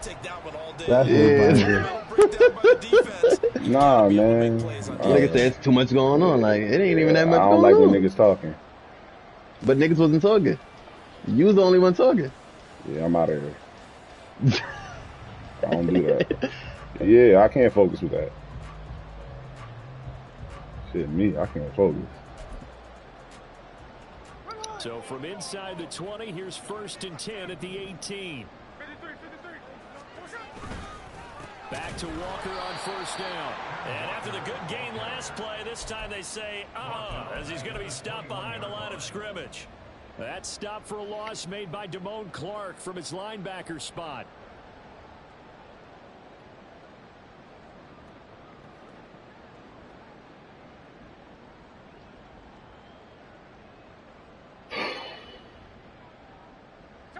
take that one all day. That's Breakdown by the defense. nah, man. Nigga said it's too much going on. Like, it ain't even that much I don't going like when on. niggas talking. But niggas wasn't talking. You was the only one talking. Yeah, I'm out of here. I don't do that. Yeah, I can't focus with that. Shit, me, I can't focus. So from inside the 20, here's 1st and 10 at the 18. Back to Walker on 1st down. And after the good gain last play, this time they say, as he's going to be stopped behind the line of scrimmage. That stop for a loss made by Damone Clark from his linebacker spot.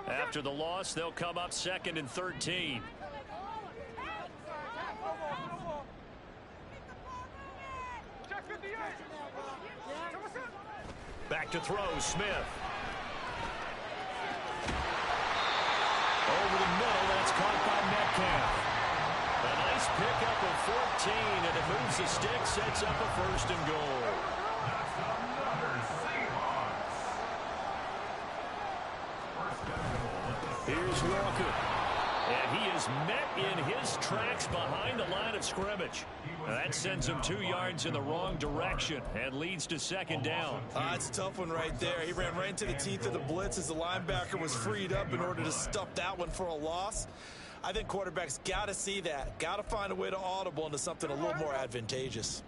After the loss, they'll come up 2nd and 13. Back to throw, Smith. Over the middle, that's caught by Metcalf. A nice pickup of 14, and it moves the stick, sets up a 1st and goal. Here's Walker. And he is met in his tracks behind the line of scrimmage. That sends him 2 yards in the wrong direction and leads to 2nd down. It's a tough one right there. He ran right into the teeth of the blitz as the linebacker was freed up in order to stuff that one for a loss. I think quarterbacks got to see that. Got to find a way to audible into something a little more advantageous.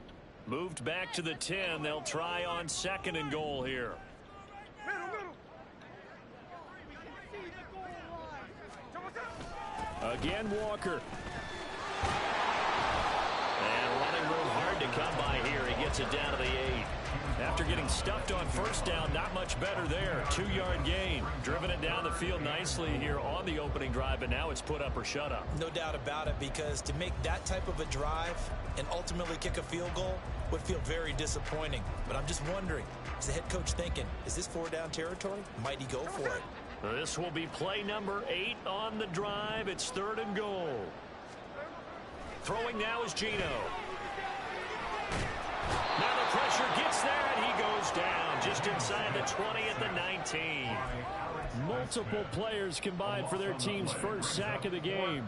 Moved back to the 10. They'll try on 2nd and goal here. Again, Walker. And running room hard to come by here. He gets it down to the 8. After getting stuffed on 1st down, not much better there. 2-yard gain. Driven it down the field nicely here on the opening drive, and now it's put up or shut up. No doubt about it, because to make that type of a drive and ultimately kick a field goal would feel very disappointing. But I'm just wondering, is the head coach thinking, is this 4-down territory? Might he go for it? This will be play number 8 on the drive. It's 3rd and goal. Throwing now is Gino. Now the pressure gets there, and he goes down just inside the 20 at the 19. Multiple players combined for their team's 1st sack of the game.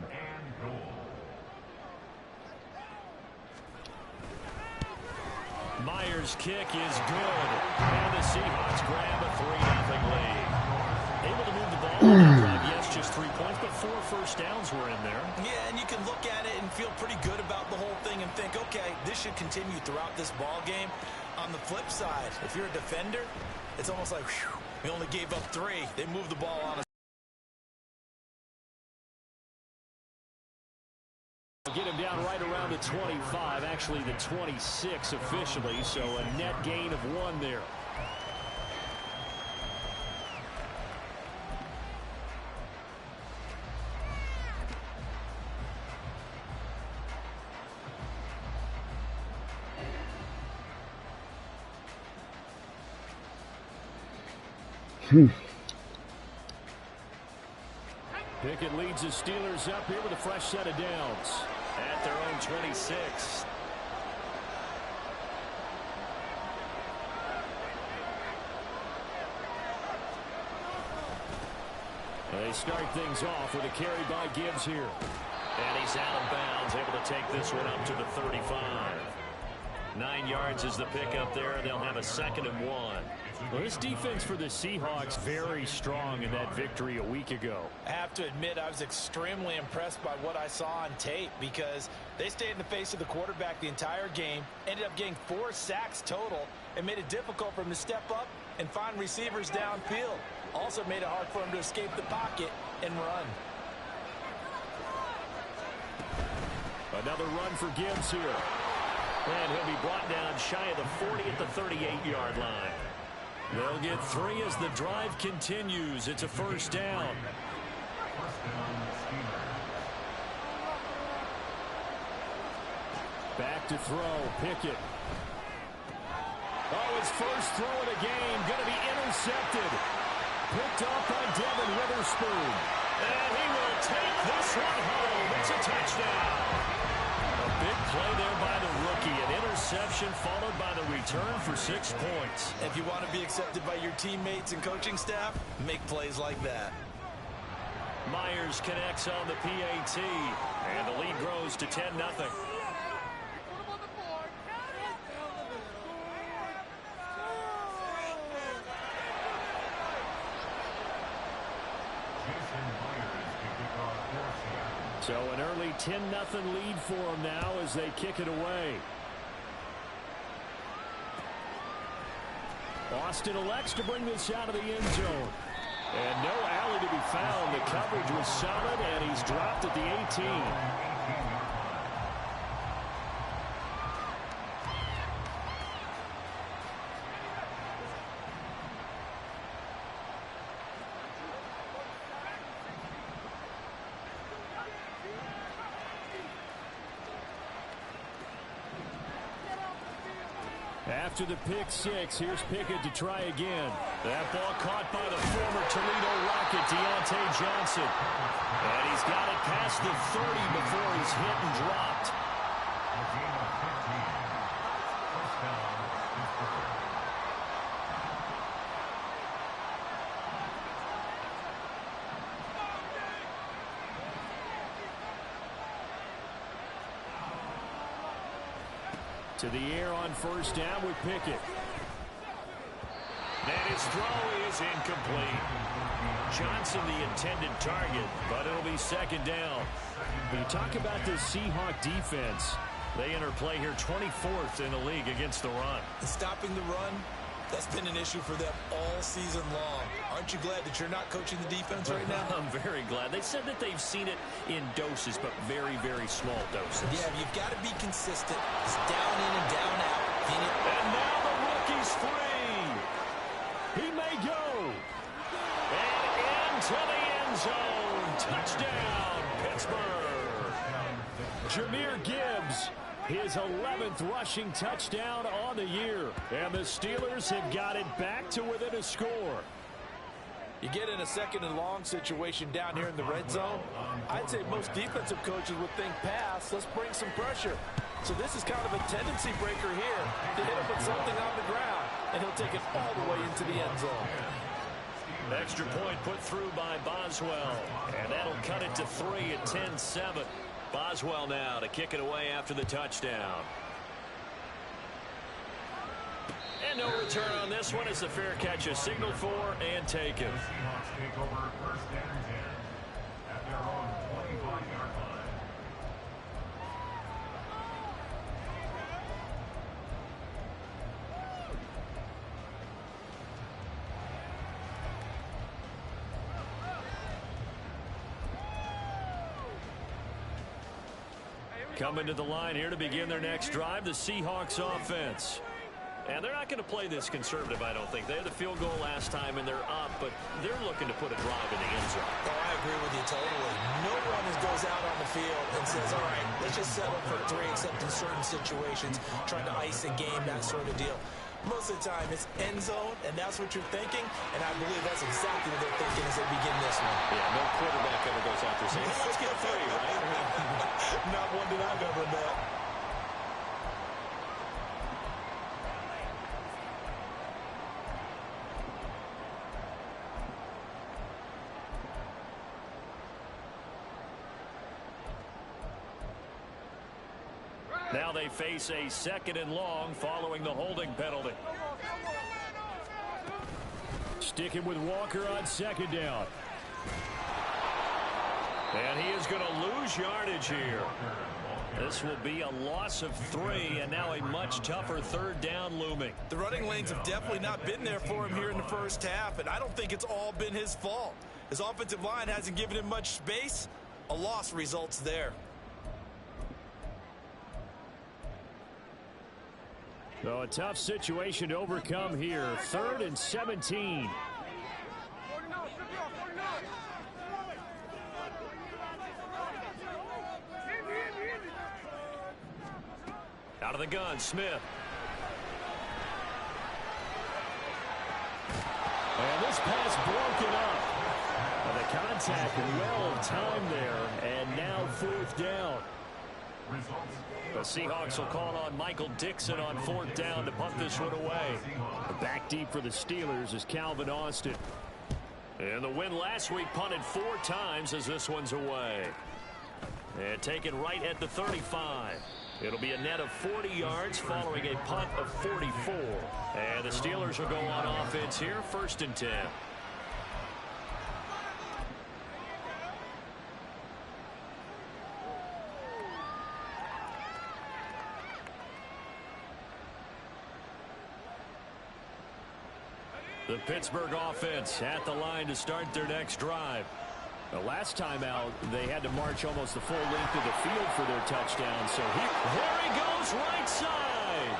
Myers' kick is good. And the Seahawks grab a 3-0 lead. Able to move the ball on that drive, yes, just 3 points, but 4 first downs were in there. Yeah, and you can look at it and feel pretty good about the whole thing and think, okay, this should continue throughout this ball game. On the flip side, if you're a defender, it's almost like, whew, we only gave up 3. They moved the ball on us. Get him down right around the 25, actually the 26 officially, so a net gain of 1 there. Pickett leads the Steelers up here with a fresh set of downs at their own 26. They start things off with a carry by Gibbs here. And he's out of bounds, able to take this one up to the 35. 9 yards is the pickup there. They'll have a 2nd and 1. Well, this defense for the Seahawks very strong in that victory a week ago. I have to admit, I was extremely impressed by what I saw on tape, because they stayed in the face of the quarterback the entire game, ended up getting 4 sacks total, and made it difficult for him to step up and find receivers downfield. Also made it hard for him to escape the pocket and run. Another run for Gibbs here. And he'll be brought down shy of the 40 at the 38-yard line. They'll get 3 as the drive continues. It's a 1st down. Back to throw. Pickett. Oh, his first throw of the game. Going to be intercepted. Picked off by Devin Witherspoon. And he will take this one home. interception followed by the return for 6 points. If you want to be accepted by your teammates and coaching staff, make plays like that. Myers connects on the PAT, and the lead grows to 10-0. So an early 10-0 lead for them now as they kick it away. Austin elects to bring this out of the end zone. And no alley to be found. The coverage was solid, and he's dropped at the 18. After the pick six, here's Pickett to try again. That ball caught by the former Toledo Rocket, Deontay Johnson. And he's got it past the 30 before he's hit and dropped. To the air on first down with Pickett. And his throw is incomplete. Johnson the intended target, but it'll be second down. When you talk about this Seahawk defense, they enter play here 24th in the league against the run. Stopping the run, that's been an issue for them all season long. Aren't you glad that you're not coaching the defense right now? I'm very glad. They said that they've seen it in doses, but very, very small doses. Yeah, you've got to be consistent. It's down in and down out. And now the rookie's free. He may go. And into the end zone. Touchdown, Pittsburgh. Jahmyr Gibbs. His 11th rushing touchdown on the year. And the Steelers have got it back to within a score. You get in a second and long situation down here in the red zone. I'd say most defensive coaches would think pass. Let's bring some pressure. So this is kind of a tendency breaker here to hit him with something on the ground. And he'll take it all the way into the end zone. Extra point put through by Boswell. And that'll cut it to 3 at 10-7. Boswell now to kick it away after the touchdown. And no return on this one as the fair catch is signaled for and taken. Coming to the line here to begin their next drive, the Seahawks offense. And they're not going to play this conservative, I don't think. They had the field goal last time, and they're up, but they're looking to put a drive in the end zone. Oh, I agree with you totally. No one goes out on the field and says, all right, let's just settle for 3, except in certain situations, trying to ice a game, that sort of deal. Most of the time, it's end zone, and that's what you're thinking, and I believe that's exactly what they're thinking as they begin this one. Yeah, no quarterback ever goes out there saying, let's get 3, right? Not one that I've ever met. Now they face a second and long following the holding penalty. Sticking with Walker on second down. And he is going to lose yardage here. This will be a loss of 3, and now a much tougher third down looming. The running lanes have definitely not been there for him here in the first half, and I don't think it's all been his fault. His offensive line hasn't given him much space. A loss results there. So a tough situation to overcome here. 3rd and 17. Out of the gun, Smith. And this pass broken up. And the contact well of time there. And now 4th down. The Seahawks will call on Michael Dixon on 4th down to punt this one away. Back deep for the Steelers is Calvin Austin. And the win last week punted 4 times as this one's away. And taken right at the 35. It'll be a net of 40 yards following a punt of 44. And the Steelers will go on offense here, 1st and 10. The Pittsburgh offense at the line to start their next drive. The last time out, they had to march almost the full length of the field for their touchdown. So there he goes, right side.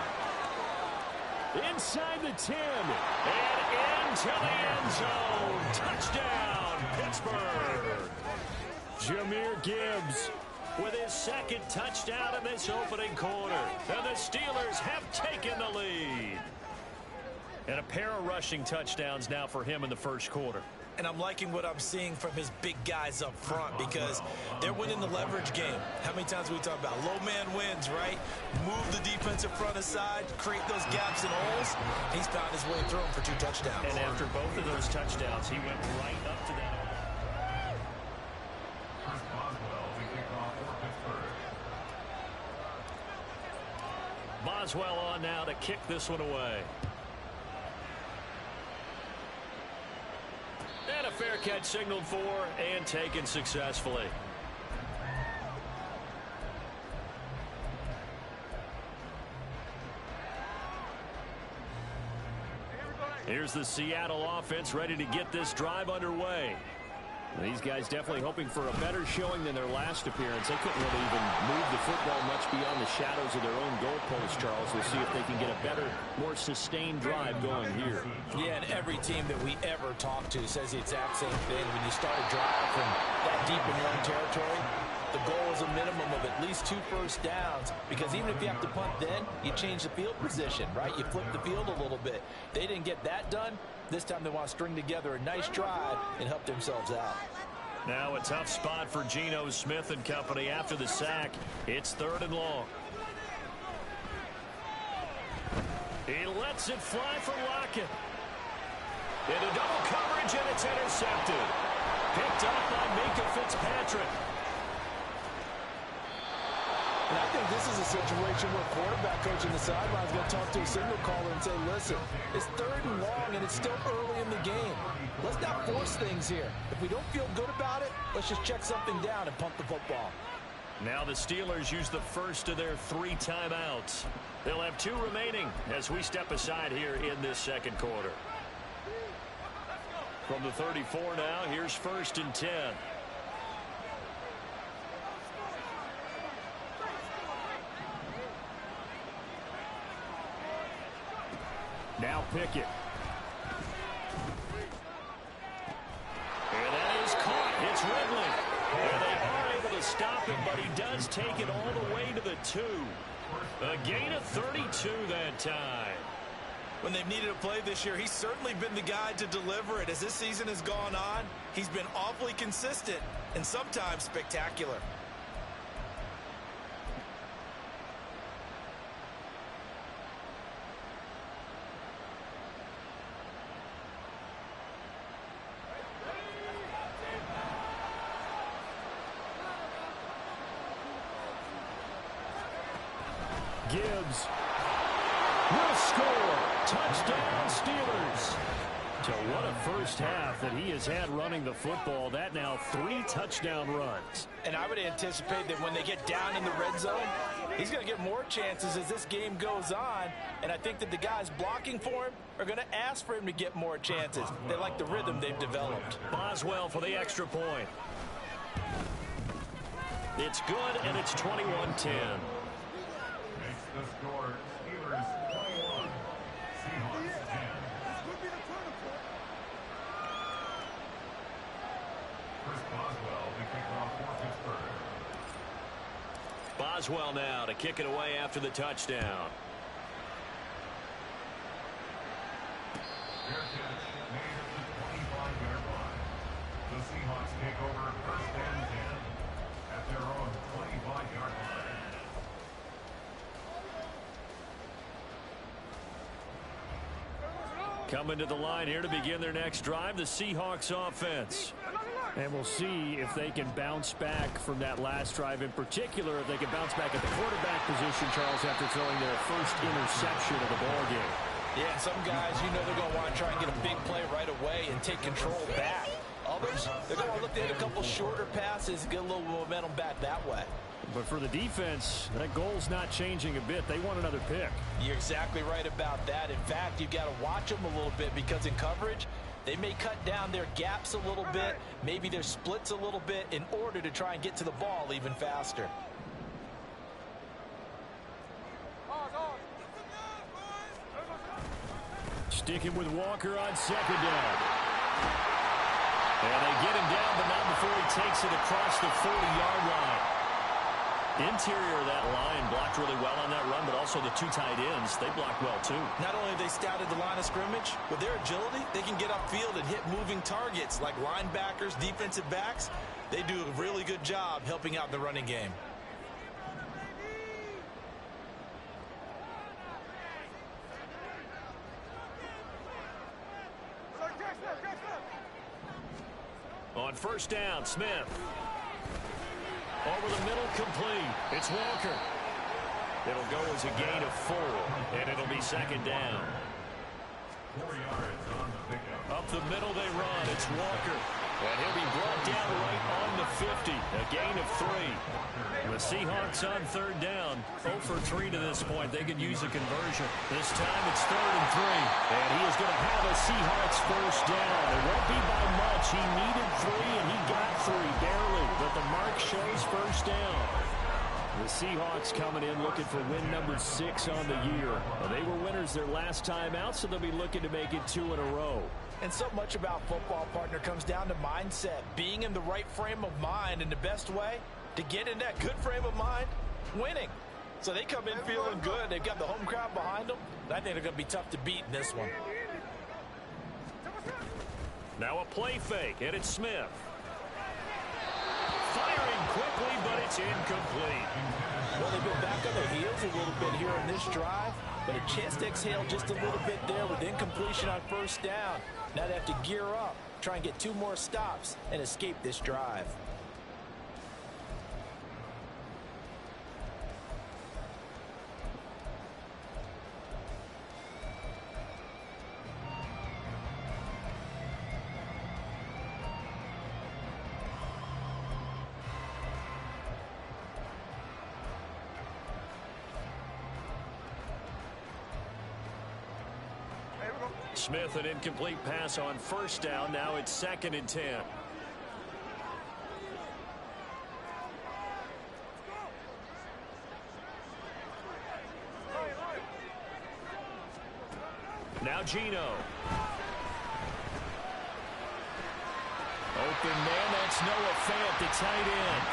Inside the 10. And into the end zone. Touchdown, Pittsburgh. Jahmyr Gibbs with his 2nd touchdown in this opening quarter. And the Steelers have taken the lead. And a pair of rushing touchdowns now for him in the 1st quarter. And I'm liking what I'm seeing from his big guys up front because they're winning the leverage game. How many times we talk about low man wins, right? Move the defensive front aside, create those gaps and holes. He's found his way through them for 2 touchdowns. And after both of those touchdowns, he went right up to that. Boswell on now to kick this one away. And a fair catch signaled for and taken successfully. Here's the Seattle offense ready to get this drive underway. These guys definitely hoping for a better showing than their last appearance. They couldn't really even move the football much beyond the shadows of their own goalpost, Charles. We'll see if they can get a better, more sustained drive going here. Yeah, and every team that we ever talk to says the exact same thing. When you start a drive from that deep in your own territory, the goal is a minimum of at least 2 first downs, because even if you have to punt then, you change the field position, right? You flip the field a little bit. They didn't get that done. This time they want to string together a nice drive and help themselves out. Now a tough spot for Geno Smith and company after the sack. It's 3rd and long. He lets it fly for Lockett. Into double coverage, and it's intercepted. Picked up by Minka Fitzpatrick. And I think this is a situation where quarterback coach in the sideline is going to talk to a signal caller and say, listen, it's 3rd and long and it's still early in the game. Let's not force things here. If we don't feel good about it, let's just check something down and pump the football. Now the Steelers use the first of their 3 timeouts. They'll have 2 remaining as we step aside here in this 2nd quarter. From the 34 now, here's 1st and 10. Now Pickett. And that is caught. It's Ridley. And they are able to stop him, but he does take it all the way to the 2. A gain of 32 that time. When they've needed a play this year, he's certainly been the guy to deliver it. As this season has gone on, he's been awfully consistent and sometimes spectacular. Gibbs will score. Touchdown, Steelers. So what a first half that he has had running the football. That now 3 touchdown runs. And I would anticipate that when they get down in the red zone, he's going to get more chances as this game goes on. And I think that the guys blocking for him are going to ask for him to get more chances. They like the rhythm they've developed. Boswell for the extra point. It's good, and it's 21-10. The score, Steelers 21, Seahawks 10. Chris Boswell, the kickoff for Pittsburgh. Boswell now to kick it away after the touchdown. Fair catch made at the 25-yard line. The Seahawks take over 1st and 10 at their own 25-yard line. Coming to the line here to begin their next drive, the Seahawks offense. And we'll see if they can bounce back from that last drive. In particular, if they can bounce back at the quarterback position, Charles, after throwing their first interception of the ballgame. Yeah, some guys, you know they're going to want to try and get a big play right away and take control back. Others, they're going to look at a couple shorter passes, get a little momentum back that way. But for the defense, that goal's not changing a bit. They want another pick. You're exactly right about that. In fact, you've got to watch them a little bit because in coverage, they may cut down their gaps a little bit, maybe their splits a little bit in order to try and get to the ball even faster. Sticking with Walker on second down. And they get him down, but not before he takes it across the 40-yard line. Interior of that line blocked really well on that run, but also the two tight ends, they blocked well too. Not only have they scouted the line of scrimmage, with their agility, they can get upfield and hit moving targets like linebackers, defensive backs. They do a really good job helping out in the running game. On first down, Smith. Over the middle, complete. It's Walker. It'll go as a gain of 4, and it'll be second down. 4 yards on the pickup. Up the middle they run. It's Walker. And he'll be brought down right on the 50. A gain of 3. The Seahawks on third down. 0 for 3 to this point. They could use a conversion. This time it's 3rd and 3. And he is going to have a Seahawks first down. It won't be by much. He needed 3 and he got 3 barely. But the mark shows first down. The Seahawks coming in looking for win number 6 on the year. Well, they were winners their last time out, so they'll be looking to make it 2 in a row. And so much about football, partner, comes down to mindset. Being in the right frame of mind, and the best way to get in that good frame of mind, winning. So they come in feeling good. They've got the home crowd behind them. And I think they're going to be tough to beat in this one. Now a play fake, and it's Smith. Firing quickly, but it's incomplete. Well, they've been back on their heels a little bit here in this drive, but a chance to exhale just a little bit there with incompletion on first down. Now they have to gear up, try and get 2 more stops, and escape this drive. Smith, an incomplete pass on first down. Now it's 2nd and 10. Now Gino. Open man, that's Noah Fant, the tight end.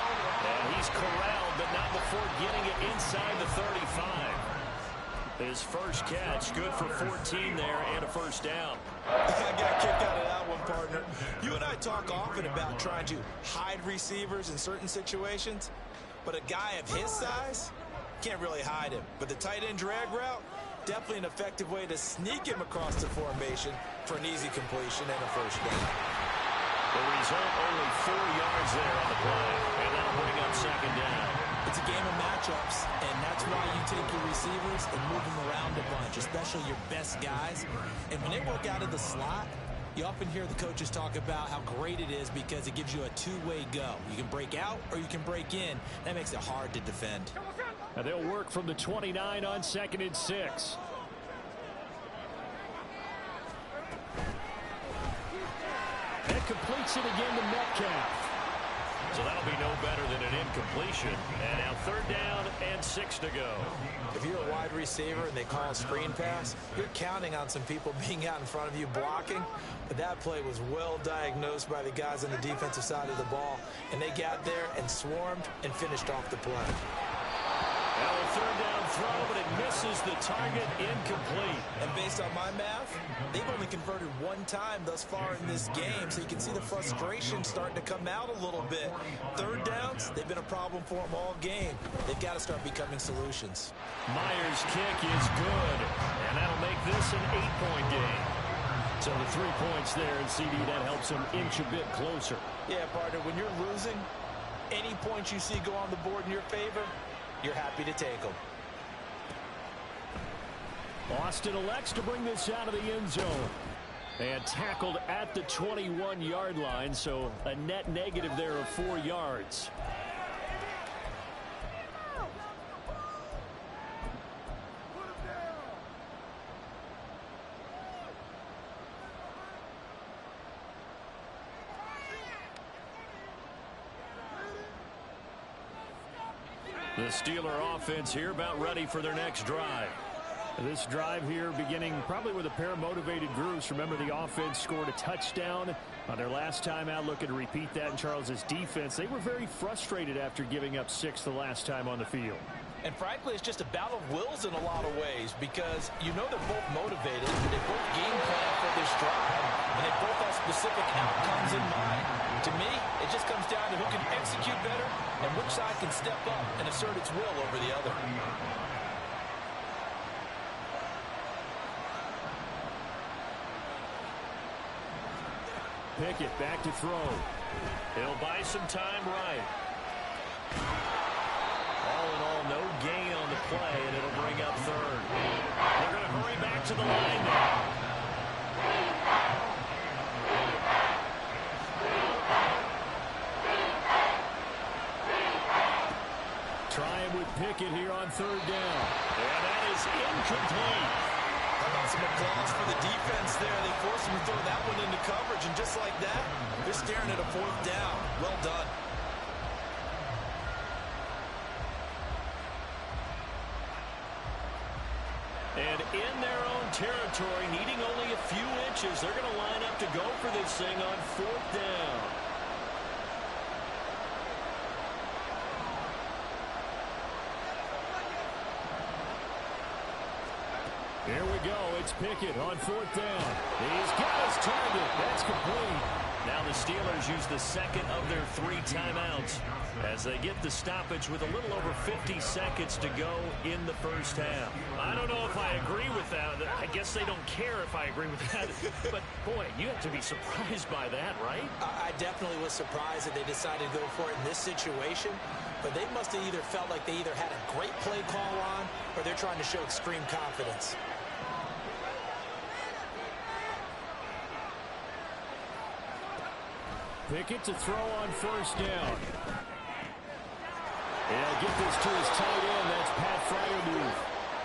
And he's corralled, but not before getting it inside the 35. His first catch, good for 14 there and a first down. I got a kick out of that one, partner. You and I talk often about trying to hide receivers in certain situations, but a guy of his size can't really hide him. But the tight end drag route, definitely an effective way to sneak him across the formation for an easy completion and a first down. The result, only 4 yards there on the play, and that'll bring up second down. It's a game of matchups, and that's why you take your receivers and move them around a bunch, especially your best guys. And when they work out of the slot, you often hear the coaches talk about how great it is because it gives you a 2-way go. You can break out or you can break in. That makes it hard to defend. And they'll work from the 29 on 2nd and 6. And completes it again to Metcalf. So that'll be no better than an incompletion. And now 3rd down and 6 to go. If you're a wide receiver and they call a screen pass, you're counting on some people being out in front of you blocking. But that play was well diagnosed by the guys on the defensive side of the ball. And they got there and swarmed and finished off the play. Now a 3rd down throw, but it misses the target, incomplete. And based on my math, they've only converted 1 time thus far in this game, so you can see the frustration starting to come out a little bit. 3rd downs, they've been a problem for them all game. They've got to start becoming solutions. Myers' kick is good, and that'll make this an 8-point game. So the 3 points there, and CD, that helps him inch a bit closer. Yeah, partner, when you're losing, any points you see go on the board in your favor, you're happy to take them. Austin elects to bring this out of the end zone. And tackled at the 21-yard line, so a net negative there of 4 yards. The Steeler offense here about ready for their next drive. This drive here beginning probably with a pair of motivated Guruz. Remember, the offense scored a touchdown on their last time out. Looking to repeat that in Charles's defense. They were very frustrated after giving up 6 the last time on the field. And frankly, it's just a battle of wills in a lot of ways because you know they're both motivated. They both game plan for this drive, and they both have specific outcomes in mind. To me, it just comes down to who can execute better and which side can step up and assert its will over the other. Pickett back to throw. He'll buy some time right. All in all, no gain on the play, and it'll bring up third. They're going to hurry back to the line now. Trying with Pickett here on third down. And that is incomplete. How about some applause for the defense there? They forced him to throw that one into coverage, and just like that, they're staring at a 4th down. Well done. And in their own territory, needing only a few inches, they're going to line up to go for this thing on 4th down. Here we go. It's Pickett on 4th down. He's got his target. That's complete. Now the Steelers use the second of their 3 timeouts as they get the stoppage with a little over 50 seconds to go in the first half. I don't know if I agree with that. I guess they don't care if I agree with that. But, boy, you have to be surprised by that, right? I definitely was surprised that they decided to go for it in this situation. But they must have either felt like they either had a great play call on or they're trying to show extreme confidence. Pickett to throw on 1st down. And get this to his tight end. That's Pat Freiermuth.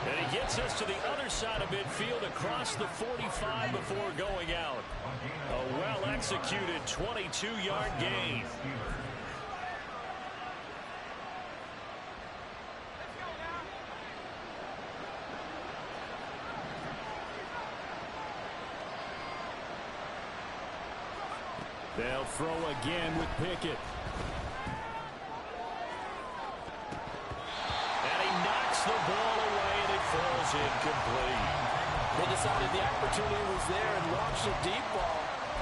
And he gets us to the other side of midfield across the 45 before going out. A well-executed 22-yard gain. They'll throw again with Pickett. And he knocks the ball away, and it falls incomplete. They decided the opportunity was there and launched a deep ball,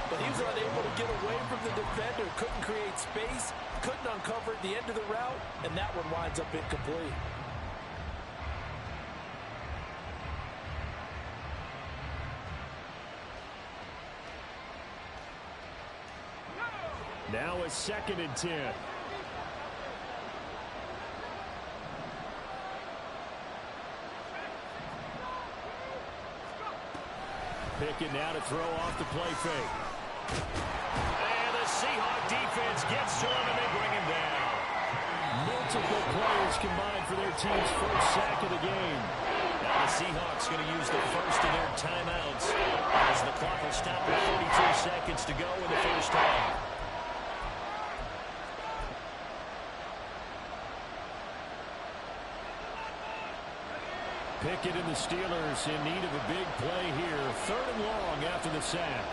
but he was unable to get away from the defender, couldn't create space, couldn't uncover at the end of the route, and that one winds up incomplete. Now a 2nd and 10. Pickett now to throw off the play fake. And the Seahawk defense gets to him, and they bring him down. Multiple players combined for their team's first sack of the game. Now the Seahawks going to use the first of their timeouts as the clock will stop with 42 seconds to go in the first half. Pickett and the Steelers in need of a big play here. 3rd and long after the sack.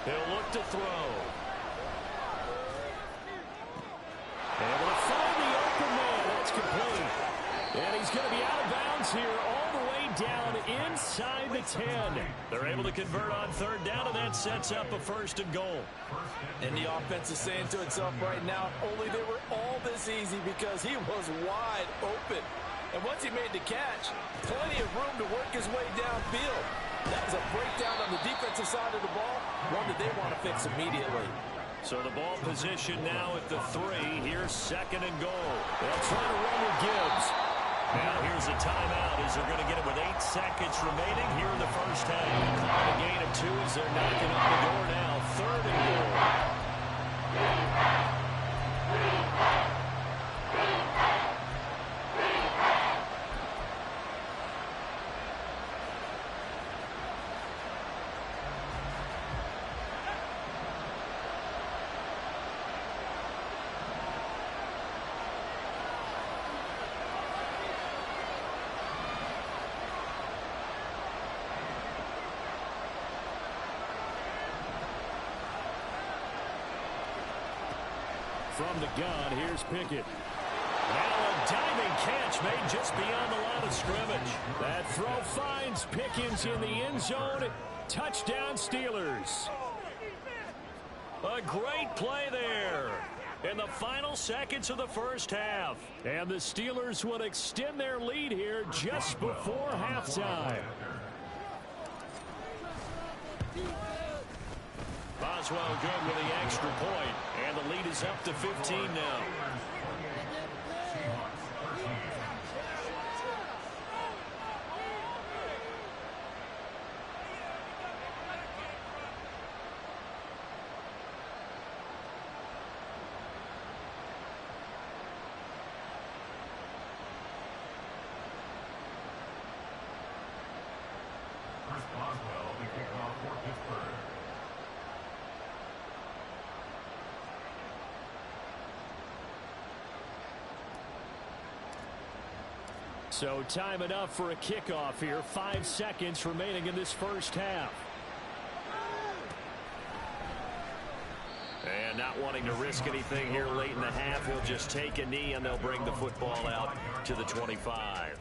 He'll look to throw. Able to find the open man. That's complete. And he's going to be out of bounds here all the way down inside the 10. They're able to convert on third down, and that sets up a 1st and goal. And the offense is saying to itself right now, only they were all this easy because he was wide open. And once he made the catch, plenty of room to work his way downfield. That was a breakdown on the defensive side of the ball, one that they want to fix immediately. So the ball position now at the 3. Here's 2nd and goal. They'll try to run with Gibbs. Now here's a timeout as they're going to get it with 8 seconds remaining here in the first half. A gain of 2 as they're knocking on the door now. 3rd and goal. From the gun, here's Pickett. Now a diving catch made just beyond the line of scrimmage. That throw finds Pickens in the end zone. Touchdown, Steelers. A great play there in the final seconds of the first half. And the Steelers will extend their lead here just before halftime. Boswell good with the extra point, and the lead is up to 15 now. Boswell, the kickoff for Pittsburgh. So time enough for a kickoff here. 5 seconds remaining in this first half. And not wanting to risk anything here late in the half, he'll just take a knee and they'll bring the football out to the 25.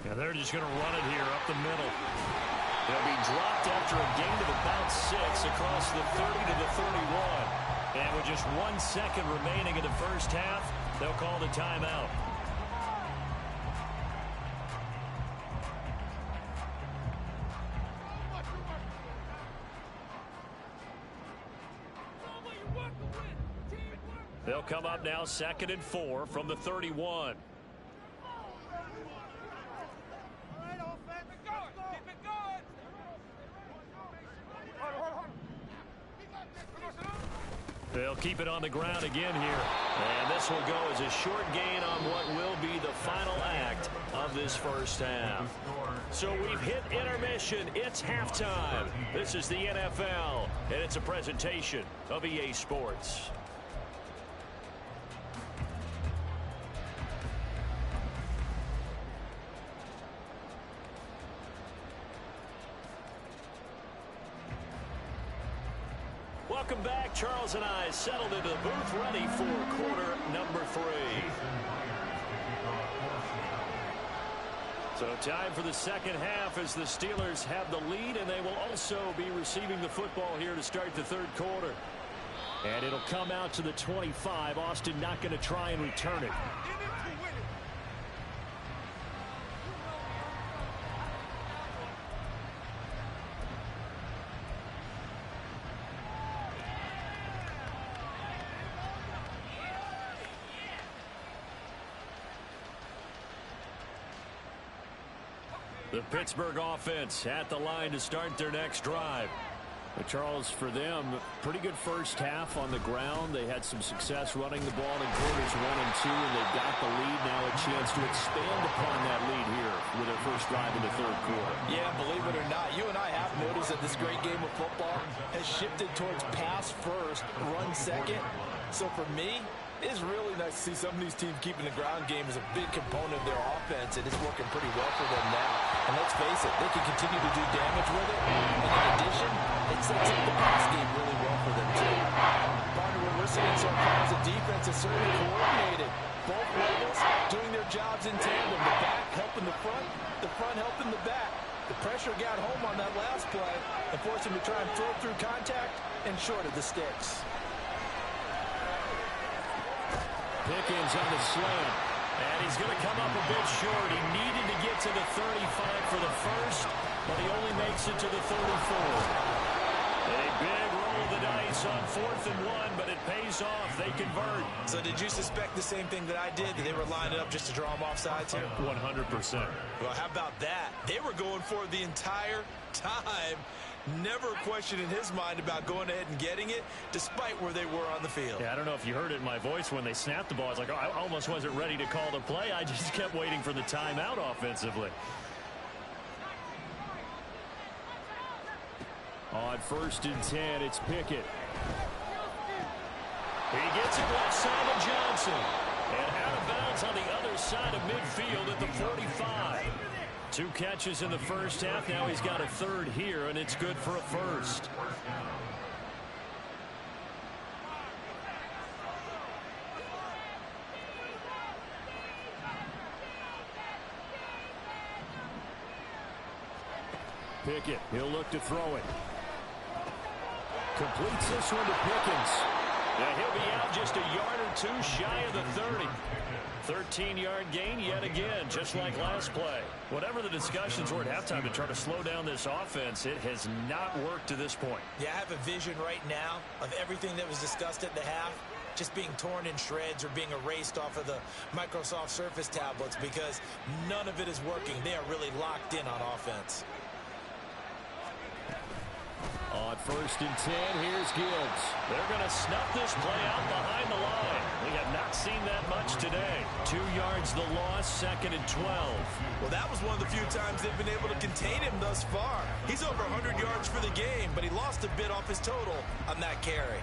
Yeah, they're just going to run it here up the middle. They'll be dropped after a gain of about 6 across the 30 to the 31. And with just 1 second remaining in the first half, they'll call the timeout. They'll come up now 2nd and 4 from the 31. They'll keep it on the ground again here. And this will go as a short gain on what will be the final act of this first half. So we've hit intermission. It's halftime. This is the NFL, and it's a presentation of EA Sports. Welcome back. Charles and I settled into the booth ready for quarter number 3. So time for the second half as the Steelers have the lead, and they will also be receiving the football here to start the third quarter. And it'll come out to the 25. Austin not going to try and return it. The Pittsburgh offense at the line to start their next drive. But Charles, for them, pretty good first half on the ground. They had some success running the ball in quarters 1 and 2, and they've got the lead now, a chance to expand upon that lead here with their first drive in the third quarter. Yeah, believe it or not, you and I have noticed that this great game of football has shifted towards pass first, run second. So for me, It is really nice to see some of these teams keeping the ground game as a big component of their offense, and it's working pretty well for them now. And let's face it, they can continue to do damage with it. And in addition, it sets up the pass game really well for them, too. Partner, what we're seeing so far is the defense is certainly coordinated. Both levels doing their jobs in tandem. The back helping the front helping the back. The pressure got home on that last play and forced him to try and throw through contact and short of the sticks. Pickens on the slant. And he's going to come up a bit short. He needed to get to the 35 for the first, but he only makes it to the 34. A big roll of the dice on 4th and 1, but it pays off. They convert. So did you suspect the same thing that I did, that they were lining up just to draw them off sides here? 100%. Well, how about that? They were going for it the entire time. Never a question in his mind about going ahead and getting it, despite where they were on the field. Yeah, I don't know if you heard it in my voice when they snapped the ball. I was like, oh, I almost wasn't ready to call the play. I just kept waiting for the timeout offensively. On 1st and 10, it's Pickett. He gets it left side of Johnson. And out of bounds on the other side of midfield at the 45. 2 catches in the first half. Now he's got a 3rd here, and it's good for a first. Pickett, he'll look to throw it. Completes this one to Pickens. Yeah, he'll be out just a yard or 2 shy of the 30. 13-yard gain yet again, just like last play. Whatever the discussions were at halftime to try to slow down this offense, it has not worked to this point. Yeah, I have a vision right now of everything that was discussed at the half just being torn in shreds or being erased off of the Microsoft Surface tablets because none of it is working. They are really locked in on offense. On 1st and 10, here's Gibbs. They're going to snuff this play out behind the line. We have not seen that much today. 2 yards the loss, 2nd and 12. Well, that was one of the few times they've been able to contain him thus far. He's over 100 yards for the game, but he lost a bit off his total on that carry.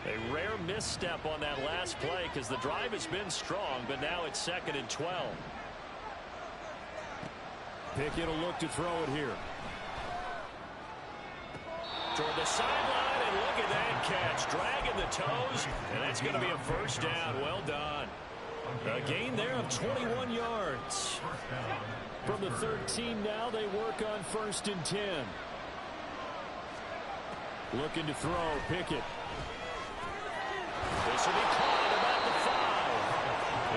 A rare misstep on that last play because the drive has been strong, but now it's 2nd and 12. Pickett will look to throw it here. Toward the sideline, and look at that catch. Dragging the toes, and that's going to be a first down. Well done. A gain there of 21 yards. From the 13 now, they work on 1st and 10. Looking to throw, Pickett. This will be caught about the 5.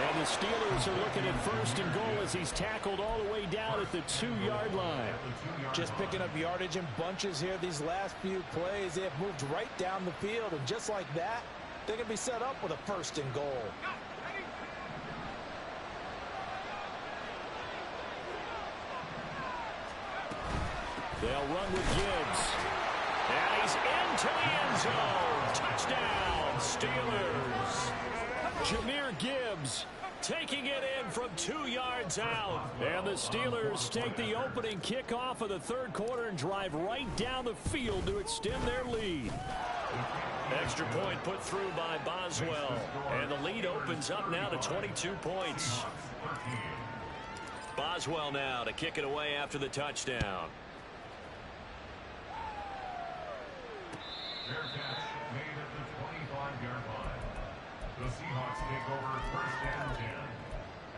And the Steelers are looking at 1st and goal as he's tackled all the way down at the 2-yard line. Just picking up yardage in bunches here these last few plays. They have moved right down the field, and just like that, they can be set up with a 1st and goal. They'll run with Gibbs. And he's into the end zone. Touchdown, Steelers. Jahmyr Gibbs taking it in from 2 yards out. And the Steelers take the opening kickoff of the 3rd quarter and drive right down the field to extend their lead. Extra point put through by Boswell. And the lead opens up now to 22 points. Boswell now to kick it away after the touchdown. Fair catch made at the 25-yard line. The Seahawks take over 1st and 10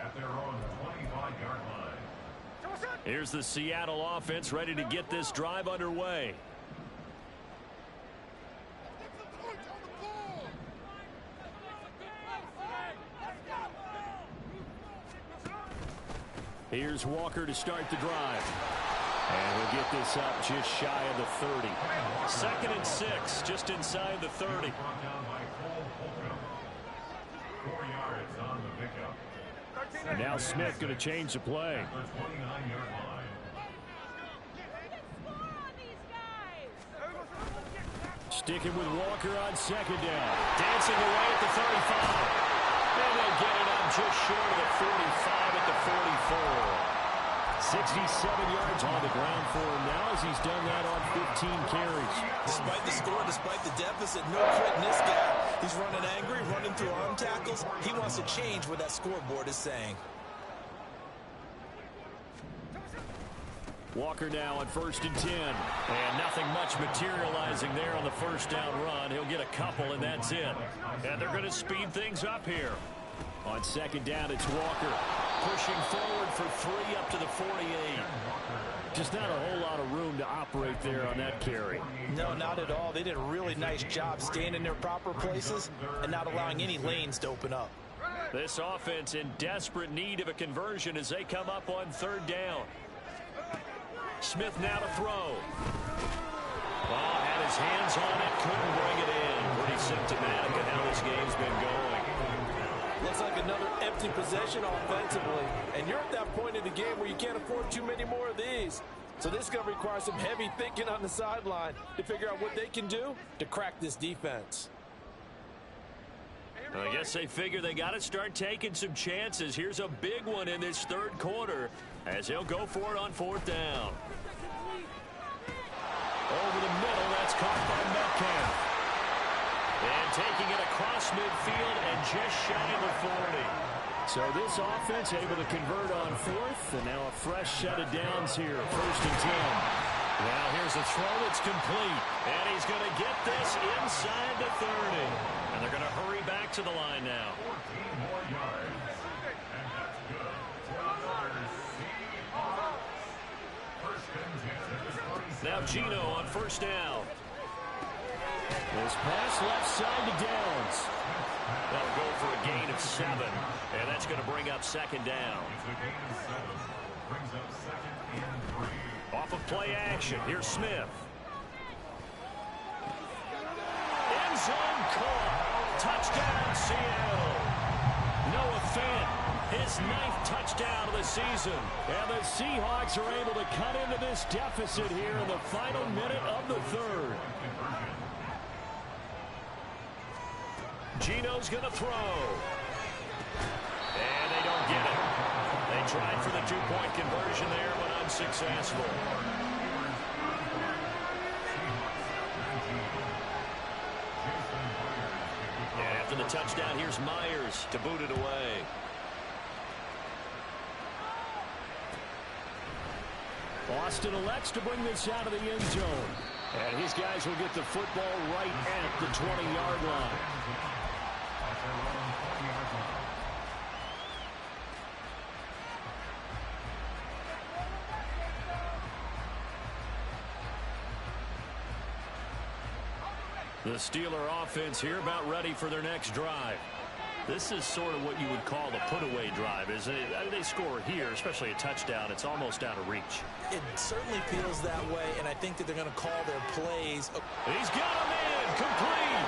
at their own 25-yard line. Here's the Seattle offense ready to get this drive underway. Here's Walker to start the drive. And we'll get this up just shy of the 30. 2nd and 6, just inside the 30. Brought down by Cole Holcomb. 4 yards on the pickup. And now Smith going to change the play. The 29-yard line. Sticking with Walker on 2nd down. Dancing away at the 35. And they'll get it up just short of the 45 at the 44. 67 yards on the ground for him now as he's done that on 15 carries. Despite the score, despite the deficit, no quitting this guy. He's running angry, running through arm tackles. He wants to change what that scoreboard is saying. Walker now on 1st and 10. And nothing much materializing there on the first down run. He'll get a couple, and that's it. And they're going to speed things up here. On 2nd down, it's Walker. Pushing forward for 3 up to the 48. Just not a whole lot of room to operate there on that carry. No, not at all. They did a really nice job staying in their proper places and not allowing any lanes to open up. This offense in desperate need of a conversion as they come up on 3rd down. Smith now to throw. Oh, had his hands on it, couldn't bring it in. Pretty symptomatic of how this game's been going. Looks like another empty possession offensively. And you're at that point in the game where you can't afford too many more of these. So this is going to require some heavy thinking on the sideline to figure out what they can do to crack this defense. I guess they figure they got to start taking some chances. Here's a big one in this 3rd quarter as they'll go for it on 4th down. Over the middle, that's caught by Metcalf. And taking it across midfield and just shy of the 40. So this offense able to convert on 4th, and now a fresh set of downs here, 1st and 10. Now here's a throw that's complete. And he's going to get this inside the 30. And they're going to hurry back to the line now. 14 more yards. And that's good. For another Seahawks. 1st and 10. Now Gino on 1st down. This pass left side to Downs. That'll go for a gain of 7. And that's going to bring up 2nd down. It's a gain of 7. Brings up 2nd and 3. Off of play action, here's Smith. End zone caught. Touchdown, Seattle. Noah Fant, his 9th touchdown of the season. And the Seahawks are able to cut into this deficit here in the final minute of the 3rd. Gino's going to throw. And they don't get it. They tried for the 2-point conversion there, but unsuccessful. And after the touchdown, here's Myers to boot it away. Austin elects to bring this out of the end zone. And his guys will get the football right at the 20-yard line. The Steeler offense here about ready for their next drive. This is sort of what you would call the put-away drive, isn't it? I mean, they score here, especially a touchdown. It's almost out of reach. It certainly feels that way, and I think that they're going to call their plays. He's got him in, complete.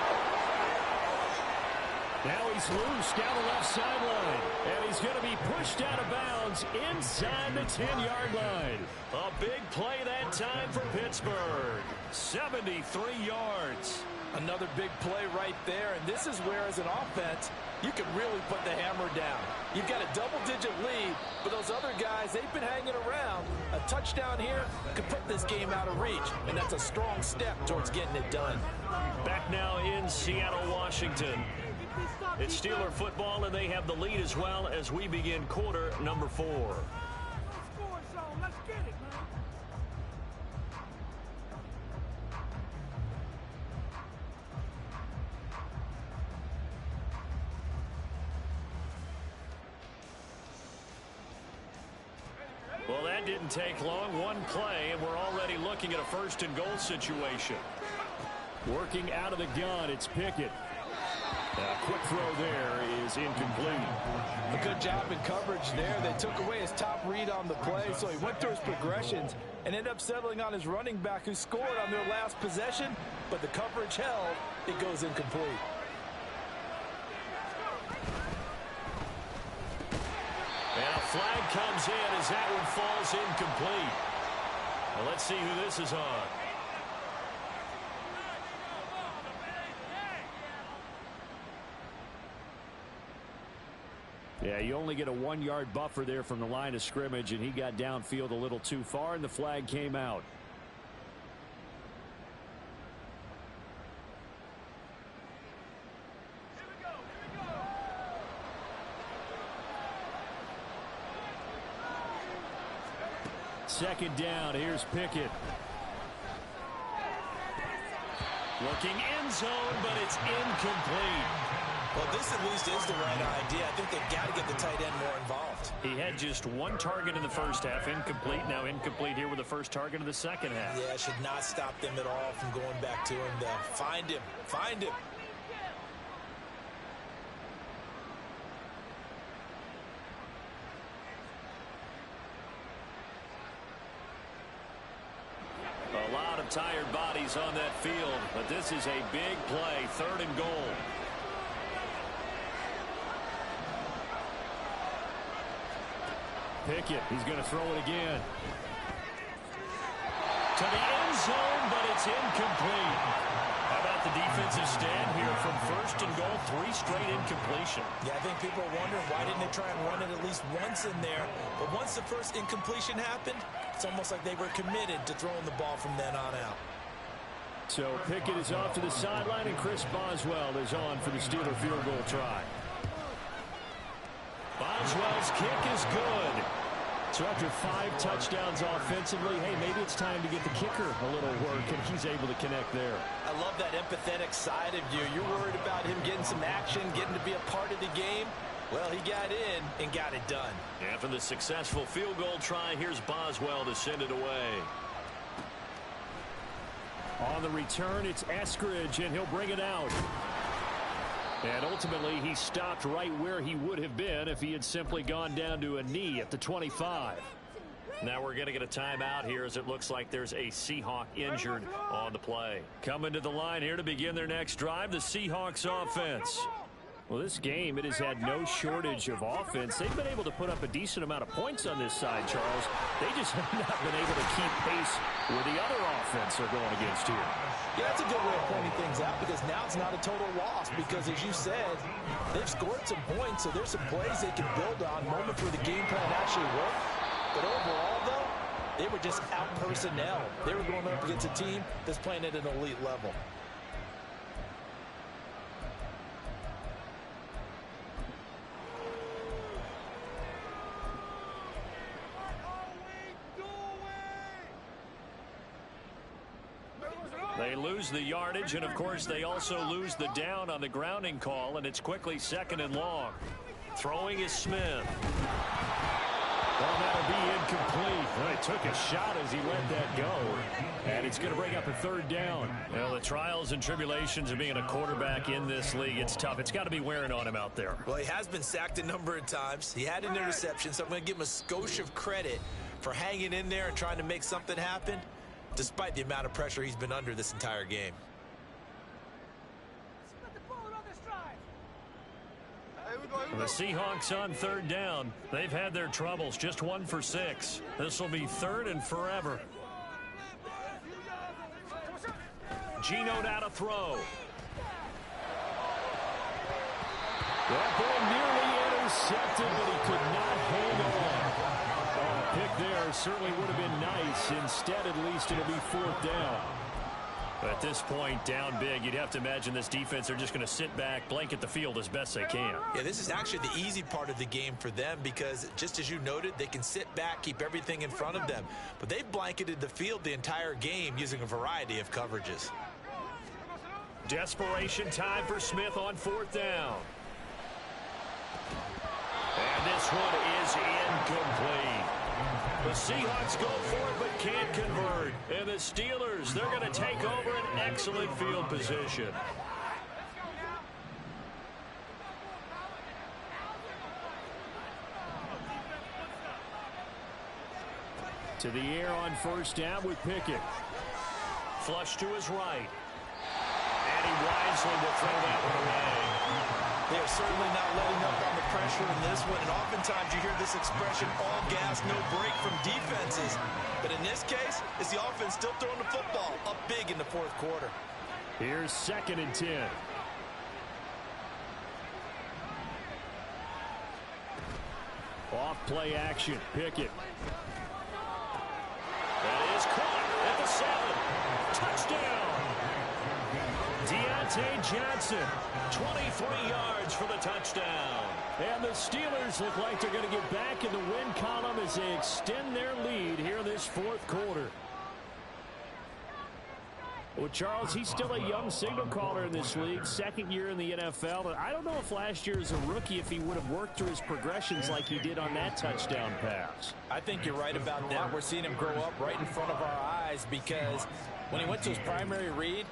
Now he's loose down the left sideline, and he's going to be pushed out of bounds inside the 10-yard line. A big play that time for Pittsburgh. 73 yards. Another big play right there, and this is where, as an offense, you can really put the hammer down. You've got a double-digit lead, but those other guys, they've been hanging around. A touchdown here could put this game out of reach, and that's a strong step towards getting it done. Back now in Seattle, Washington. It's Steeler football, and they have the lead as well as we begin quarter number 4. Let's get it, man. Well, that didn't take long. One play, and we're already looking at a 1st and goal situation. Working out of the gun, it's Pickett. A quick throw there is incomplete. A good job in coverage there. They took away his top read on the play, so he went through his progressions and ended up settling on his running back who scored on their last possession, but the coverage held. It goes incomplete. And a flag comes in as that one falls incomplete. Well, let's see who this is on. Yeah, you only get a 1-yard buffer there from the line of scrimmage, and he got downfield a little too far, and the flag came out. Second down, here's Pickett. Looking end zone, but it's incomplete. Well, this at least is the right idea. I think they've got to get the tight end more involved. He had just 1 target in the first half, incomplete. Now incomplete here with the first target of the second half. Yeah, should not stop them at all from going back to him, though. Find him. Find him. A lot of tired bodies on that field, but this is a big play, 3rd and goal. Pickett, he's going to throw it again. To the end zone, but it's incomplete. How about the defensive stand here from 1st and goal, 3 straight incompletion. Yeah, I think people are wondering why didn't they try and run it at least once in there. But once the first incompletion happened, it's almost like they were committed to throwing the ball from then on out. So Pickett is off to the sideline, and Chris Boswell is on for the Steeler field goal try. Boswell's kick is good. So after 5 touchdowns offensively, hey, maybe it's time to get the kicker a little work, and he's able to connect there. I love that empathetic side of you. You're worried about him getting some action, getting to be a part of the game. Well, he got in and got it done. After the successful field goal try, here's Boswell to send it away. On the return, it's Eskridge, and he'll bring it out. And ultimately, he stopped right where he would have been if he had simply gone down to a knee at the 25. Now we're going to get a timeout here as it looks like there's a Seahawk injured on the play. Coming to the line here to begin their next drive, the Seahawks offense. Well, this game, it has had no shortage of offense. They've been able to put up a decent amount of points on this side, Charles. They just have not been able to keep pace with the other offense they're going against here. Yeah, that's a good way of pointing things out because now it's not a total loss because, as you said, they've scored some points, so there's some plays they can build on, moments where the game plan actually worked. But overall, though, they were just out-personnel. They were going up against a team that's playing at an elite level. They lose the yardage, and of course they also lose the down on the grounding call, and it's quickly 2nd and long. Throwing is Smith. Well, that'll be incomplete. Well, he took a shot as he let that go, and it's going to bring up a 3rd down. Well, the trials and tribulations of being a quarterback in this league, it's tough. It's got to be wearing on him out there. Well, he has been sacked a number of times. He had an interception, so I'm going to give him a skosh of credit for hanging in there and trying to make something happen, despite the amount of pressure he's been under this entire game. The Seahawks on 3rd down. They've had their troubles, just 1 for 6. This will be 3rd and forever. Geno now to throw. That ball nearly intercepted, but he could not hang on. Oh, a pick there certainly would have been nice. Instead, at least, it'll be 4th down. At this point, down big, you'd have to imagine this defense are just going to sit back, blanket the field as best they can. Yeah, this is actually the easy part of the game for them because, just as you noted, they can sit back, keep everything in front of them. But they've blanketed the field the entire game using a variety of coverages. Desperation time for Smith on 4th down. And this one is incomplete. The Seahawks go for it but can't convert. And the Steelers, they're going to take over an excellent field position. To the air on 1st down with Pickett. Flush to his right. And he wisely will throw that one away. They are certainly not letting up on the pressure in this one, and oftentimes you hear this expression, all gas, no break from defenses. But in this case, it's the offense still throwing the football up big in the 4th quarter. Here's 2nd and 10. Off play action. Pickett. That is caught at the 7. Touchdown. Deontay Johnson. 23 yards for the touchdown. And the Steelers look like they're going to get back in the win column as they extend their lead here in this fourth quarter. Well, Charles, he's still a young signal caller in this league, second year in the NFL. But I don't know if last year as a rookie, if he would have worked through his progressions like he did on that touchdown pass. I think you're right about that. We're seeing him grow up right in front of our eyes because when he went to his primary read,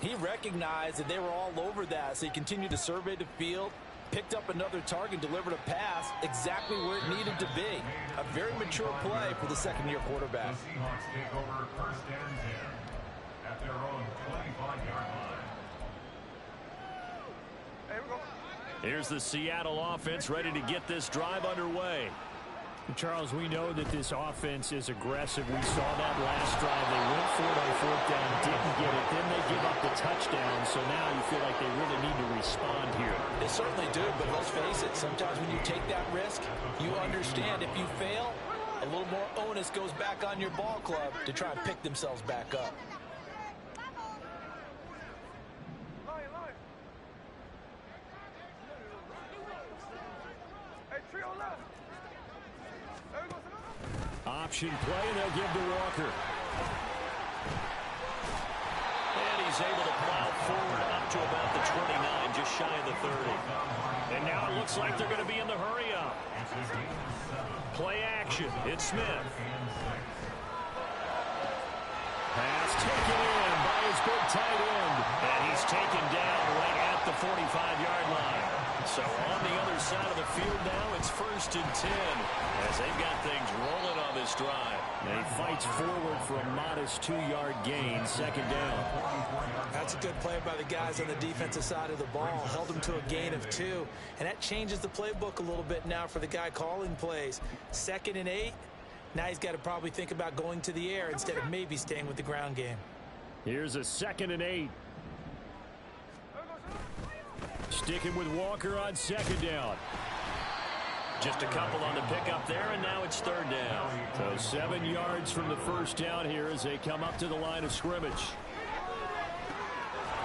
he recognized that they were all over that. So he continued to survey the field, picked up another target, delivered a pass exactly where it needed to be. A very mature play for the second-year quarterback. The Seahawks take over first and 10 at their own 25-yard line. Here's the Seattle offense ready to get this drive underway. Charles, we know that this offense is aggressive. We saw that last drive. They went for it on fourth down, didn't get it. Then they give up the touchdown. So now you feel like they really need to respond here. They certainly do, but let's face it, sometimes when you take that risk, you understand if you fail, a little more onus goes back on your ball club to try and pick themselves back up. Option play, and they'll give to Walker. And he's able to plow forward up to about the 29, just shy of the 30. And now it looks like they're going to be in the hurry up. Play action. It's Smith. Pass taken in by his big tight end. And he's taken down right at the 45-yard line. So on the other side of the field now, it's first and 10 as they've got things rolling on this drive. And he fights forward for a modest 2-yard gain, second down. That's a good play by the guys on the defensive side of the ball. Held them to a gain of 2. And that changes the playbook a little bit now for the guy calling plays. 2nd and 8. Now he's got to probably think about going to the air instead of maybe staying with the ground game. Here's a 2nd and 8. Sticking with Walker on second down. Just a couple on the pickup there, and now it's third down. So 7 yards from the first down here as they come up to the line of scrimmage.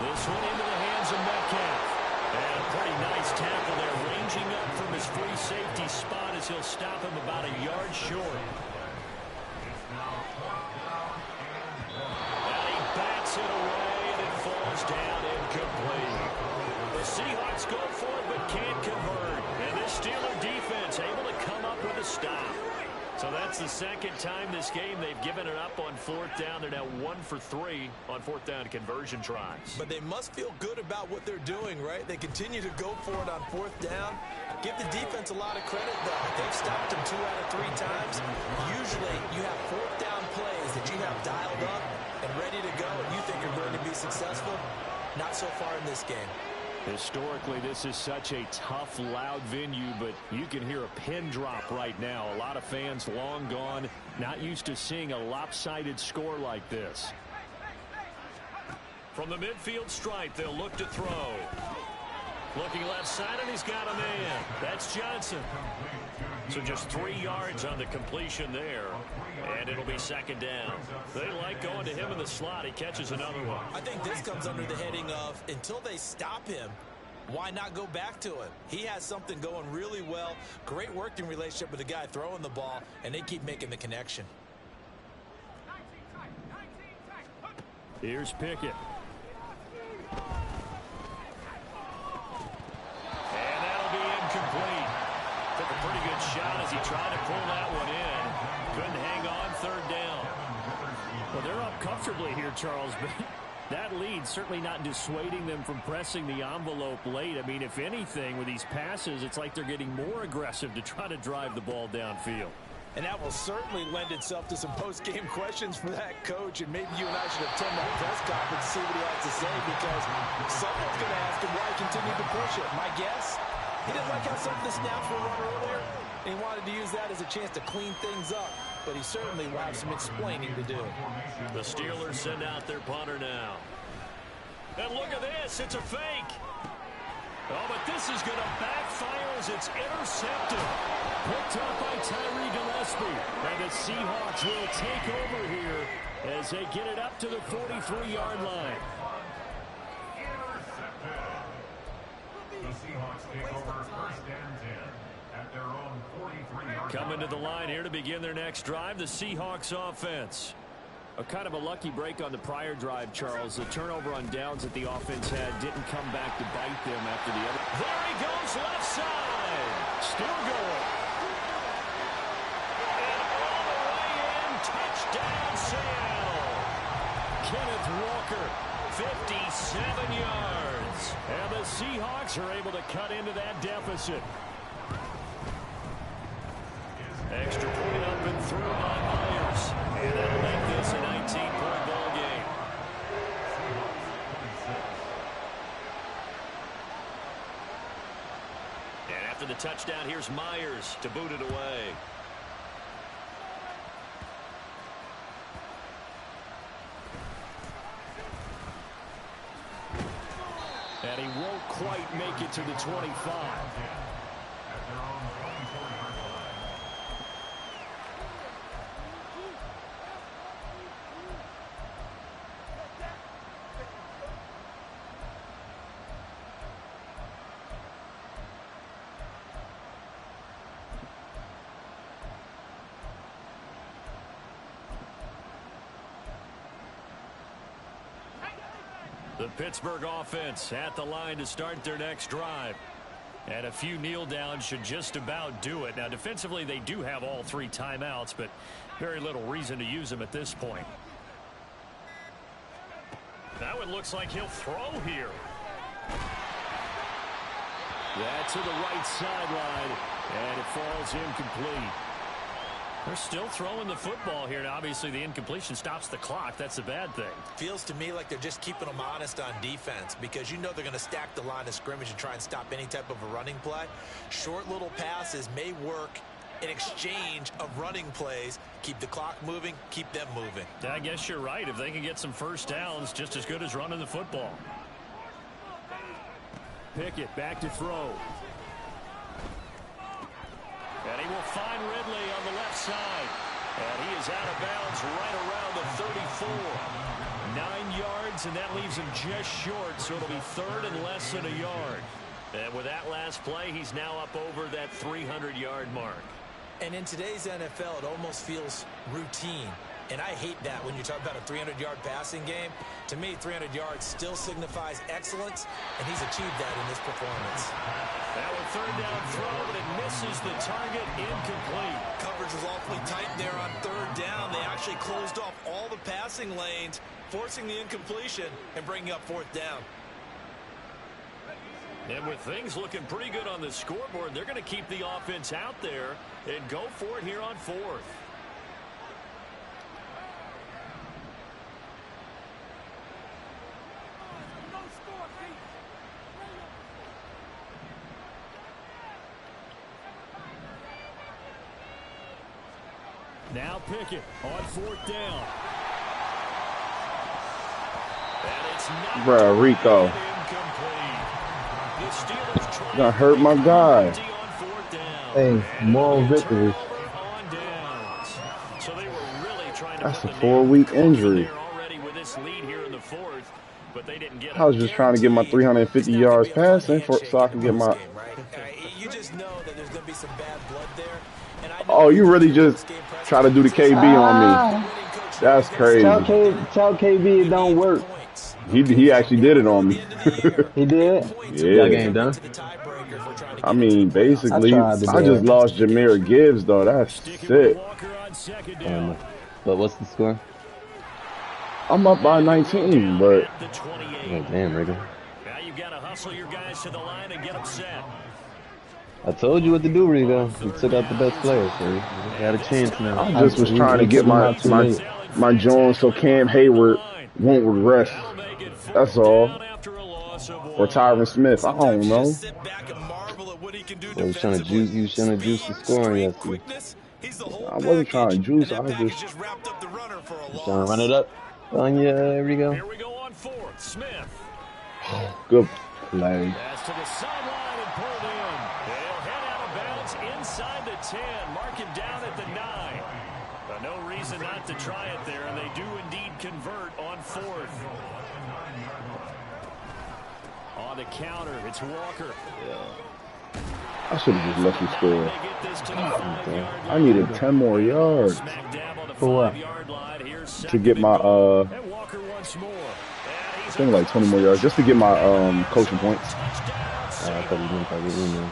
This one into the hands of Metcalf. And a pretty nice tackle there, ranging up from his free safety spot as he'll stop him about a yard short. And he bats it away, and it falls down incomplete. The Seahawks go for it, but can't convert. And this Steeler defense able to come up with a stop. So that's the second time this game they've given it up on fourth down. They're now 1 for 3 on fourth down conversion tries. But they must feel good about what they're doing, right? They continue to go for it on fourth down. Give the defense a lot of credit, though. They've stopped them 2 out of 3 times. Usually, you have fourth down plays that you have dialed up and ready to go, and you think you're going to be successful. Not so far in this game. Historically, this is such a tough, loud venue, but you can hear a pin drop right now. A lot of fans long gone, not used to seeing a lopsided score like this. From the midfield stripe, they'll look to throw. Looking left side, and he's got a man. That's Johnson. So just 3 yards on the completion there, and it'll be second down. They like going to him in the slot. He catches another one. I think this comes under the heading of until they stop him, why not go back to it? He has something going really well. Great working relationship with the guy throwing the ball, and they keep making the connection. Here's Pickett. And that'll be incomplete. Took a pretty good shot as he tried to pull that one in. Couldn't hang on, third down. Well, they're up comfortably here, Charles, but that lead certainly not dissuading them from pressing the envelope late. I mean, if anything, with these passes, it's like they're getting more aggressive to try to drive the ball downfield. And that will certainly lend itself to some post-game questions for that coach, and maybe you and I should attend that press conference to see what he has to say, because someone's going to ask him why he continued to push it. My guess, he didn't like how some of the snaps were run earlier, and he wanted to use that as a chance to clean things up, but he certainly will have some explaining to do. The Steelers send out their punter now. And look at this, it's a fake. Oh, but this is going to backfire as it's intercepted. Picked up by Tyree Gillespie. And the Seahawks will take over here as they get it up to the 43-yard line. The Seahawks take over first and 10 at their own 43-yard line. Coming to the line here to begin their next drive, the Seahawks offense. A kind of a lucky break on the prior drive, Charles. The turnover on downs that the offense had didn't come back to bite them after the other. There he goes, left side. Still going. And all the way in, touchdown Seattle. Kenneth Walker, 57 yards. And the Seahawks are able to cut into that deficit. Extra point up and through by Myers. And that'll make this a 19-point ball game. And after the touchdown, here's Myers to boot it away. And he won't quite make it to the 25. The Pittsburgh offense at the line to start their next drive. And a few kneel downs should just about do it. Now, defensively, they do have all 3 timeouts, but very little reason to use them at this point. Now it looks like he'll throw here. Yeah, to the right sideline, and it falls incomplete. They're still throwing the football here, and obviously the incompletion stops the clock. That's a bad thing. Feels to me like they're just keeping them honest on defense because you know they're going to stack the line of scrimmage and try and stop any type of a running play. Short little passes may work in exchange of running plays. Keep the clock moving, keep them moving. I guess you're right. If they can get some first downs, just as good as running the football. Pickett back to throw. And he will find Ridley on the left side. And he is out of bounds right around the 34. 9 yards, and that leaves him just short, so it'll be third and less than a yard. And with that last play, he's now up over that 300-yard mark. And in today's NFL, it almost feels routine. And I hate that when you talk about a 300-yard passing game. To me, 300 yards still signifies excellence, and he's achieved that in this performance. That one third down throw, but it misses the target, incomplete. Coverage was awfully tight there on third down. They actually closed off all the passing lanes, forcing the incompletion and bringing up fourth down. And with things looking pretty good on the scoreboard, they're going to keep the offense out there and go for it here on fourth. Now Pickett on fourth down. And it's not Bruh, Rico. Gonna hurt my guy. Hey, moral victory. So they were really trying to That's a 4-week injury. already with this lead here in the fourth, but they didn't get I was just trying to get my 350 yards passing so I can get my. You just know that there's going to be some bad blood there. And I know Oh, you really just try to do the KB on me. That's crazy. Tell KB it don't work. He actually did it on me. He did? Yeah. That game done? I mean, basically, I just lost Jahmyr Gibbs, though. That's sick. But what's the score? I'm up by 19, but Oh, damn, Rico. Now you've got to hustle your guys to the line and get them set. I told you what to do, Rico. You took out the best player, so you got a chance now. I just was trying to get my Jones so Cam Hayward won't regress. That's all. Or Tyron Smith. I don't know. Well, trying to juice the scoring yesterday. I wasn't trying to juice. I was just trying to run it up. On you, Rico. Here we go on fourth. Smith. good Larry. Pass to the sideline and pulled in. They'll head out of bounds inside the 10. Mark him down at the 9. But no reason not to try it there, and they do indeed convert on 4th. On the counter, it's Walker. I should have just let you score. I needed 10 more yards. For what? To get my, I think like 20 more yards, just to get my coaching points. I thought you meant by your email.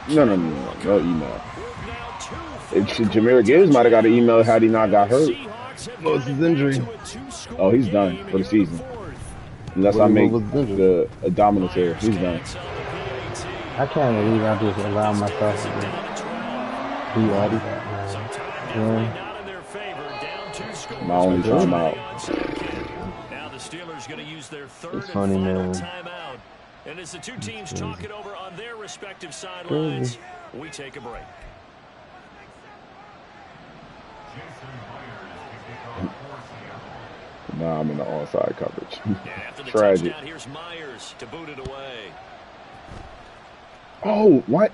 No email. Jahmyr Gibbs might have got an email had he not got hurt. What's his injury? Oh, he's done for the season. Unless I make the abdominal tear, he's done. I can't believe I just allowed myself to be ready. Yeah. My only timeout. Now the Steelers going to use their third It's funny, and final man. timeout. And as the two teams talk it over on their respective sidelines, we take a break. Nah, I'm in the onside coverage. After the Tragic. touchdown, here's Myers to boot it away. Oh, what?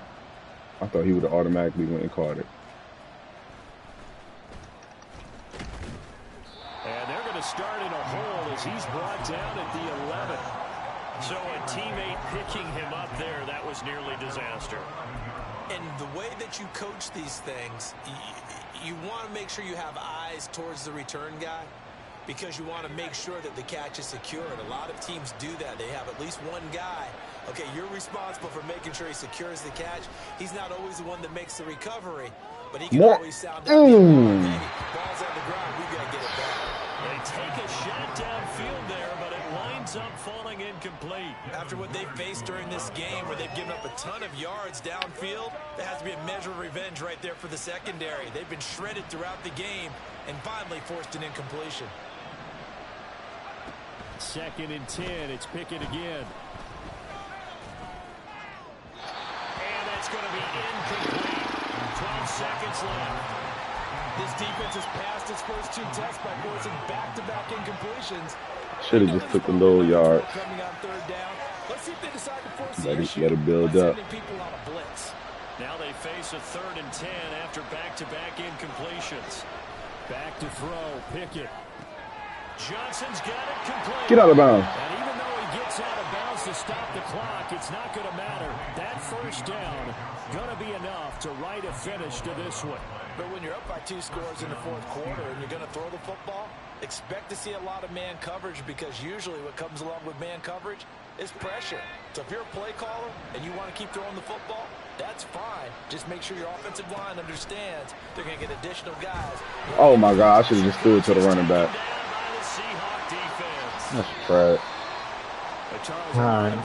I thought he would have automatically went and caught it. And they're going to start in a hole as he's brought down at the 11. So a teammate picking him up there, that was nearly disaster. And the way that you coach these things, you want to make sure you have eyes towards the return guy, because you want to make sure that the catch is secured. A lot of teams do that. They have at least one guy. Okay, you're responsible for making sure he secures the catch. He's not always the one that makes the recovery, but he can always sound out. Hey, ball's on the ground. We've got to get it back. They take a shot downfield there, but it winds up falling incomplete. After what they faced during this game where they've given up a ton of yards downfield, there has to be a measure of revenge right there for the secondary. They've been shredded throughout the game and finally forced an incompletion. 2nd and 10. It's Pickett again. And that's going to be incomplete. 12 seconds left. This defense has passed its first 2 tests by forcing back-to-back incompletions. Should have just took the low yards. Coming on 3rd down. Let's see if they decide to force the Let issue it build by up. sending people on a blitz. Now they face a 3rd and 10 after back-to-back incompletions. Back to throw. Pickett. Johnson's got it complete. Get out of bounds. And even though he gets out of bounds to stop the clock, it's not going to matter. That first down going to be enough to write a finish to this one. But when you're up by 2 scores in the 4th quarter and you're going to throw the football, expect to see a lot of man coverage, because usually what comes along with man coverage is pressure. So if you're a play caller and you want to keep throwing the football, that's fine. Just make sure your offensive line understands they're going to get additional guys. Oh my God, I should have just threw it to the running back. Seahawk defense. That's trash. Charles All right.